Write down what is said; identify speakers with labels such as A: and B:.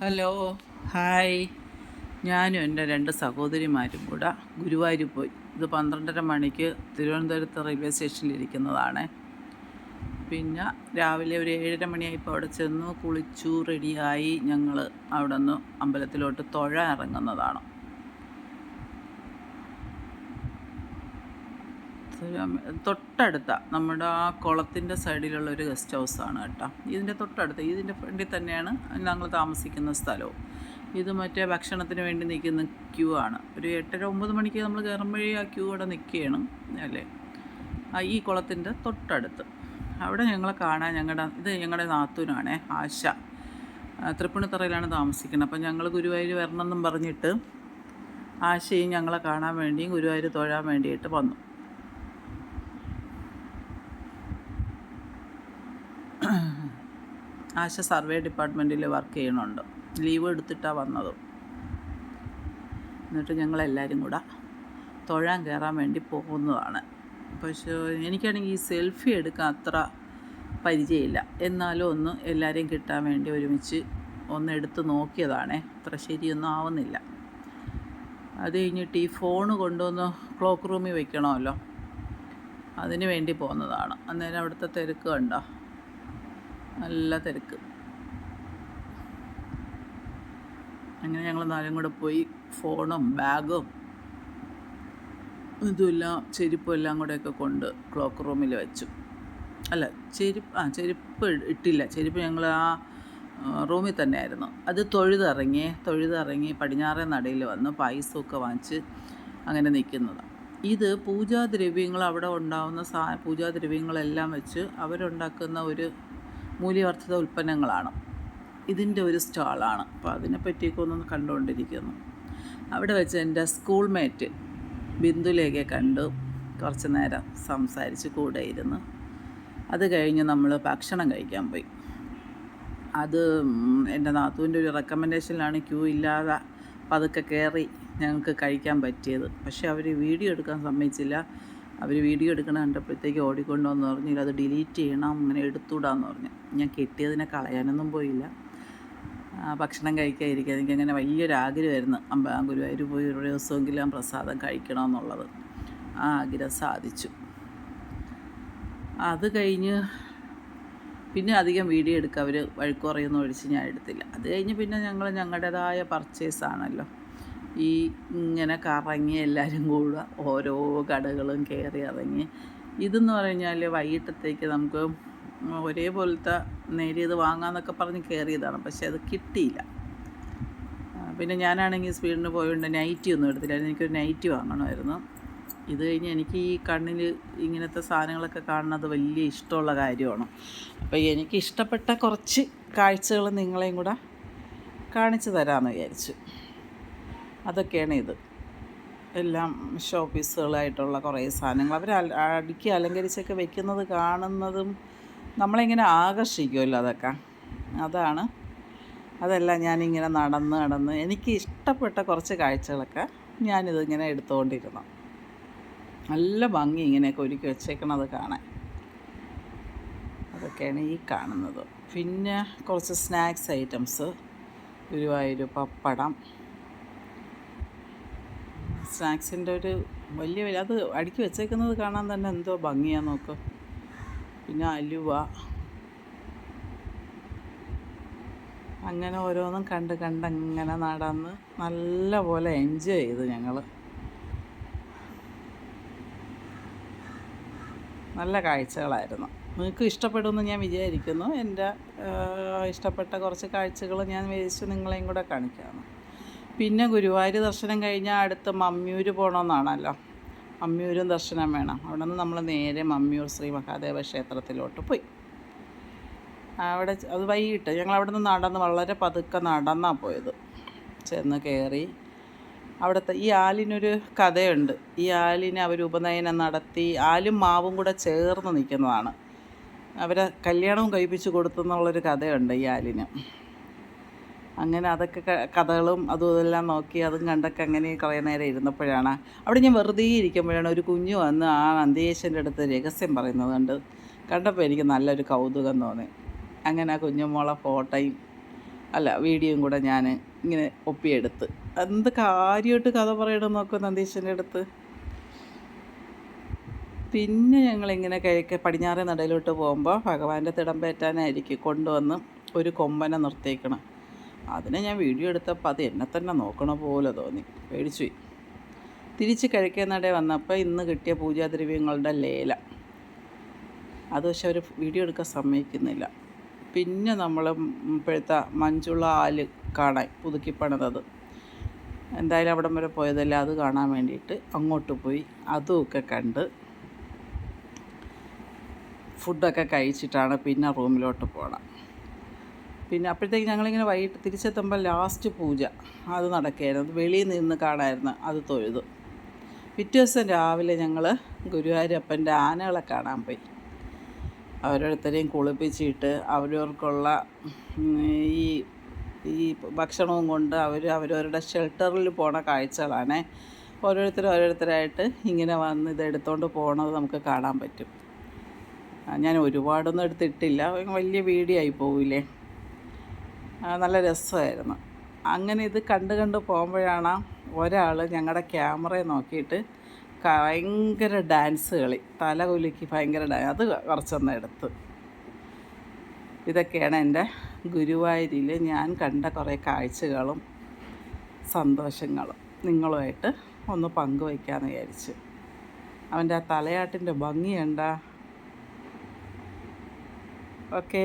A: Hello, hi. ഞാനും എൻ്റെ രണ്ട് സഹോദരിമാരും കൂടെ ഗുരുവായൂർ പോയി. ഇത് 12:30 മണിക്ക് തിരുവനന്തപുരത്ത് റെയിൽവേ സ്റ്റേഷനിലിരിക്കുന്നതാണ്. പിന്നെ രാവിലെ ഒരു 7:30 മണിയായപ്പോൾ അവിടെ ചെന്നു കുളിച്ചു റെഡിയായി ഞങ്ങൾ അവിടെ നിന്ന് അമ്പലത്തിലോട്ട് തൊഴാൻ ഇറങ്ങുന്നതാണ്. തൊട്ടടുത്ത നമ്മുടെ ആ കുളത്തിൻ്റെ സൈഡിലുള്ള ഒരു ഗസ്റ്റ് ഹൗസാണ് കേട്ടോ. ഇതിൻ്റെ തൊട്ടടുത്ത് ഇതിൻ്റെ ഫ്രണ്ടിൽ തന്നെയാണ് ഞങ്ങൾ താമസിക്കുന്ന സ്ഥലവും. ഇത് മറ്റേ ഭക്ഷണത്തിന് വേണ്ടി നിൽക്കുന്ന ക്യൂ ആണ്. ഒരു 8:30-9 മണിക്ക് നമ്മൾ കയറുമ്പോഴേ ആ ക്യൂ അവിടെ നിൽക്കുകയാണ് അല്ലേ. ഈ കുളത്തിൻ്റെ തൊട്ടടുത്ത് അവിടെ ഞങ്ങളെ കാണാൻ ഞങ്ങളുടെ നാത്തൂനാണേ, ആശ. തൃപ്പൂണിത്തറയിലാണ് താമസിക്കുന്നത്. അപ്പം ഞങ്ങൾ ഗുരുവായൂർ വരണമെന്നും പറഞ്ഞിട്ട് ആശയും ഞങ്ങളെ കാണാൻ വേണ്ടിയും ഗുരുവായൂർ തൊഴാൻ വേണ്ടിയിട്ട് വന്നു. ആശ സർവേ ഡിപ്പാർട്ട്മെൻറ്റിൽ വർക്ക് ചെയ്യണുണ്ട്. ലീവ് എടുത്തിട്ടാണ് വന്നത്. എന്നിട്ട് ഞങ്ങളെല്ലാവരും കൂടെ തൊഴാൻ കയറാൻ വേണ്ടി പോകുന്നതാണ്. പക്ഷേ എനിക്കാണെങ്കിൽ ഈ സെൽഫി എടുക്കാൻ അത്ര പരിചയമില്ല. എന്നാലും ഒന്ന് എല്ലാവരെയും കിട്ടാൻ വേണ്ടി ഒരുമിച്ച് ഒന്ന് എടുത്ത് നോക്കിയതാണേ. അത്ര ശരിയൊന്നും ആവുന്നില്ല. അത് കഴിഞ്ഞിട്ട് ഈ ഫോണ് കൊണ്ടുവന്ന് ക്ലോക്ക് റൂമിൽ വെക്കണമല്ലോ, അതിന് വേണ്ടി പോകുന്നതാണ്. അന്നേരം അവിടുത്തെ തിരക്ക് കണ്ടോ, നല്ല തിരക്ക്. അങ്ങനെ ഞങ്ങൾ നാലും കൂടെ പോയി ഫോണും ബാഗും ഇതുമെല്ലാം ചെരുപ്പും എല്ലാം കൂടെയൊക്കെ കൊണ്ട് ക്ലോക്ക് റൂമിൽ വെച്ചു. അല്ല, ചെരുപ്പ് ഇട്ടില്ല. ചെരുപ്പ് ഞങ്ങൾ ആ റൂമിൽ തന്നെ ആയിരുന്നു. അത് തൊഴുതിറങ്ങി പടിഞ്ഞാറേ നടയിൽ വന്ന് പായസമൊക്കെ വാങ്ങിച്ച് അങ്ങനെ നിൽക്കുന്നതാണ്. ഇത് പൂജാദ്രവ്യങ്ങൾ അവിടെ ഉണ്ടാകുന്ന പൂജാദ്രവ്യങ്ങളെല്ലാം വെച്ച് അവരുണ്ടാക്കുന്ന ഒരു മൂല്യവർദ്ധിത ഉൽപ്പന്നങ്ങളാണ്. ഇതിൻ്റെ ഒരു സ്റ്റാളാണ്. അപ്പോൾ അതിനെപ്പറ്റിയൊക്കെ ഒന്ന് കണ്ടുകൊണ്ടിരിക്കുന്നു. അവിടെ വെച്ച് എൻ്റെ സ്കൂൾ മേറ്റ് ബിന്ദുലേഖയെ കണ്ടു. കുറച്ച് നേരം സംസാരിച്ച് കൂടെ ഇരുന്ന് അത് കഴിഞ്ഞ് നമ്മൾ ഭക്ഷണം കഴിക്കാൻ പോയി. അത് എൻ്റെ നാത്തൂൻ്റെ ഒരു റെക്കമെൻഡേഷനിലാണ് ക്യൂ ഇല്ലാതെ പതുക്കെ കയറി ഞങ്ങൾക്ക് കഴിക്കാൻ പറ്റിയത്. പക്ഷേ അവർ വീഡിയോ എടുക്കാൻ സമ്മതിച്ചില്ല. അവർ വീഡിയോ എടുക്കണ കണ്ടപ്പോഴത്തേക്ക് ഓടിക്കൊണ്ടുവന്ന് പറഞ്ഞു അത് ഡിലീറ്റ് ചെയ്യണം, അങ്ങനെ എടുത്തുവിടാന്ന് പറഞ്ഞു. ഞാൻ കിട്ടിയതിനെ കളയാനൊന്നും പോയില്ല. ഭക്ഷണം കഴിക്കാതിരിക്കുക എനിക്കങ്ങനെ വലിയൊരാഗ്രഹമായിരുന്നു. ഗുരുവായൂർ പോയി ഒരു ദിവസമെങ്കിലും പ്രസാദം കഴിക്കണമെന്നുള്ളത്. ആ ആഗ്രഹം സാധിച്ചു. അത് കഴിഞ്ഞ് പിന്നെ അധികം വീഡിയോ എടുക്കുക അവർ വഴക്ക് പറയുന്ന ഒഴിച്ച് ഞാൻ എടുത്തില്ല. അത് കഴിഞ്ഞ് പിന്നെ ഞങ്ങൾ ഞങ്ങളുടേതായ പർച്ചേസാണല്ലോ, ഈ ഇങ്ങനെ കറങ്ങി എല്ലാവരും കൂടെ ഓരോ കടകളും കയറി ഇറങ്ങി. ഇതെന്ന് പറഞ്ഞാൽ വൈകിട്ടത്തേക്ക് നമുക്ക് ഒരേപോലത്തെ നേരിയത് വാങ്ങാമെന്നൊക്കെ പറഞ്ഞ് കയറിയതാണ്. പക്ഷെ അത് കിട്ടിയില്ല. പിന്നെ ഞാനാണെങ്കിൽ സ്പീഡിന് പോയതുകൊണ്ട് നൈറ്റി ഒന്നും എടുത്തില്ലായിരുന്നു. എനിക്കൊരു നൈറ്റി വാങ്ങണമായിരുന്നു. ഇത് കഴിഞ്ഞ് എനിക്ക് ഈ കണ്ണിൽ ഇങ്ങനത്തെ സാധനങ്ങളൊക്കെ കാണുന്നത് വലിയ ഇഷ്ടമുള്ള കാര്യമാണ്. അപ്പോൾ എനിക്ക് ഇഷ്ടപ്പെട്ട കുറച്ച് കാഴ്ചകൾ നിങ്ങളെയും കൂടെ കാണിച്ചു തരാമെന്ന് വിചാരിച്ചു. അതൊക്കെയാണ് ഇത്. എല്ലാം ഷോ പീസുകളായിട്ടുള്ള കുറേ സാധനങ്ങൾ അവർ അടുക്കി അലങ്കരിച്ചൊക്കെ വെക്കുന്നത് കാണുന്നതും നമ്മളിങ്ങനെ ആകർഷിക്കുമല്ലോ. അതെല്ലാം ഞാനിങ്ങനെ നടന്ന് എനിക്ക് ഇഷ്ടപ്പെട്ട കുറച്ച് കാഴ്ചകളൊക്കെ ഞാനിതിങ്ങനെ എടുത്തുകൊണ്ടിരുന്നു. നല്ല ഭംഗി ഇങ്ങനെയൊക്കെ ഒരുക്കി വെച്ചേക്കണത് കാണാൻ. അതൊക്കെയാണ് ഈ കാണുന്നത്. പിന്നെ കുറച്ച് സ്നാക്സ് ഐറ്റംസ്, ഗുരുവായൂർ പപ്പടം, സ്നാക്സിൻ്റെ ഒരു വലിയ അത് അടുക്കി വെച്ചേക്കുന്നത് കാണാൻ തന്നെ എന്തോ ഭംഗിയാന്ന് നോക്ക്. പിന്നെ അലുവ, അങ്ങനെ ഓരോന്നും കണ്ടങ്ങനെ നടന്ന് നല്ല പോലെ എൻജോയ് ചെയ്തു ഞങ്ങൾ. നല്ല കാഴ്ചകളായിരുന്നു. നിങ്ങൾക്ക് ഇഷ്ടപ്പെടുമെന്ന് ഞാൻ വിചാരിക്കുന്നു. എൻ്റെ ഇഷ്ടപ്പെട്ട കുറച്ച് കാഴ്ചകൾ ഞാൻ വിചാരിച്ചു നിങ്ങളെയും കൂടെ കാണിക്കാമെന്ന്. പിന്നെ ഗുരുവായൂർ ദർശനം കഴിഞ്ഞാൽ അടുത്ത് മമ്മിയൂർ പോകണമെന്നാണല്ലോ. മമ്മിയൂരും ദർശനം വേണം. അവിടെ നിന്ന് നമ്മൾ നേരെ മമ്മിയൂർ ശ്രീ മഹാദേവ ക്ഷേത്രത്തിലോട്ട് പോയി. അവിടെ അത് വൈകിട്ട് ഞങ്ങൾ അവിടെ നിന്ന് വളരെ പതുക്കെ നടന്നാണ് പോയത്. ചെന്ന് കയറി അവിടുത്തെ ഈ ആലിനൊരു കഥയുണ്ട്. ഈ ആലിനെ അവർ ഉപനയനം നടത്തി ആലും മാവും കൂടെ ചേർന്ന് നിൽക്കുന്നതാണ്. അവരെ കല്യാണവും കഴിപ്പിച്ച് കൊടുത്തെന്നുള്ളൊരു കഥയുണ്ട് ഈ ആലിന്. അങ്ങനെ അതൊക്കെ കഥകളും അതുമെല്ലാം നോക്കി അതും കണ്ടൊക്കെ അങ്ങനെ കുറേ നേരം ഇരുന്നപ്പോഴാണ് അവിടെ ഞാൻ വെറുതെ ഇരിക്കുമ്പോഴാണ് ഒരു കുഞ്ഞു വന്ന് ആ നന്ദിയേശ്വരൻ്റെ അടുത്ത് രഹസ്യം പറയുന്നത് കണ്ടപ്പോൾ എനിക്ക് നല്ലൊരു കൗതുകം തോന്നി. അങ്ങനെ ആ കുഞ്ഞുമോളെ ഫോട്ടോയും അല്ല വീഡിയോയും കൂടെ ഞാൻ ഇങ്ങനെ ഒപ്പിയെടുത്ത്. എന്ത് കാര്യമായിട്ട് കഥ പറയണം നോക്കും നന്ദീശൻ്റെ അടുത്ത്. പിന്നെ ഞങ്ങളിങ്ങനെ കിഴക്ക് പടിഞ്ഞാറേ നടയിലോട്ട് പോകുമ്പോൾ ഭഗവാന്റെ തിടമ്പേറ്റാനായിരിക്കും കൊണ്ടുവന്ന് ഒരു കൊമ്പനെ നിർത്തിയേക്കണം. അതിനെ ഞാൻ വീഡിയോ എടുത്തപ്പോൾ അത് എന്നെ തന്നെ നോക്കണ പോലെ തോന്നി, പേടിച്ചു പോയി. തിരിച്ച് കിഴക്കേ നടയിൽ വന്നപ്പോൾ ഇന്ന് കിട്ടിയ പൂജാദ്രവ്യങ്ങളുടെ ലേലം. അത് പക്ഷെ അവർ വീഡിയോ എടുക്കാൻ സമ്മതിക്കുന്നില്ല. പിന്നെ നമ്മൾ ഇപ്പോഴത്തെ മഞ്ജുള ആല് കാണാൻ പുതുക്കിപ്പണിതത്, എന്തായാലും അവിടം വരെ പോയതല്ല, അത് കാണാൻ വേണ്ടിയിട്ട് അങ്ങോട്ട് പോയി. അതുമൊക്കെ കണ്ട് ഫുഡൊക്കെ കഴിച്ചിട്ടാണ് പിന്നെ റൂമിലോട്ട് പോകണം. പിന്നെ അപ്പോഴത്തേക്ക് ഞങ്ങളിങ്ങനെ വൈകിട്ട് തിരിച്ചെത്തുമ്പോൾ ലാസ്റ്റ് പൂജ അത് നടക്കുകയായിരുന്നു. അത് വെളിയിൽ നിന്ന് കാണാമായിരുന്നു, അത് തൊഴുതു. പിറ്റേ ദിവസം രാവിലെ ഞങ്ങൾ ഗുരുവായൂരപ്പൻ്റെ ആനകളെ കാണാൻ പോയി. ഓരോരുത്തരെയും കുളിപ്പിച്ചിട്ട് അവരവർക്കുള്ള ഈ ഈ ഭക്ഷണവും കൊണ്ട് അവരവരുടെ ഷെൽട്ടറിൽ പോണ കാഴ്ചകളാണ്. ഓരോരുത്തരായിട്ട് ഇങ്ങനെ വന്ന് ഇതെടുത്തുകൊണ്ട് പോകണത് നമുക്ക് കാണാൻ പറ്റും. ഞാൻ ഒരുപാടൊന്നും എടുത്തിട്ടില്ല, വലിയ വീഡിയോ ആയി പോവില്ലേ. നല്ല രസമായിരുന്നു. അങ്ങനെ ഇത് കണ്ട് പോകുമ്പോഴാണ് ഒരാൾ ഞങ്ങളുടെ ക്യാമറയെ നോക്കിയിട്ട് ഭയങ്കര ഡാൻസ് കളി, തല കുലുക്കി ഭയങ്കര അത് കുറച്ചൊന്ന് എടുത്ത്. ഇതൊക്കെയാണ് എൻ്റെ ഗുരുവായൂരിൽ ഞാൻ കണ്ട കുറേ കാഴ്ചകളും സന്തോഷങ്ങളും നിങ്ങളുമായിട്ട് ഒന്ന് പങ്കുവയ്ക്കാമെന്ന് വിചാരിച്ചു. അവൻ്റെ ആ തലയാട്ടിൻ്റെ ഭംഗി കണ്ടാ. ഓക്കേ.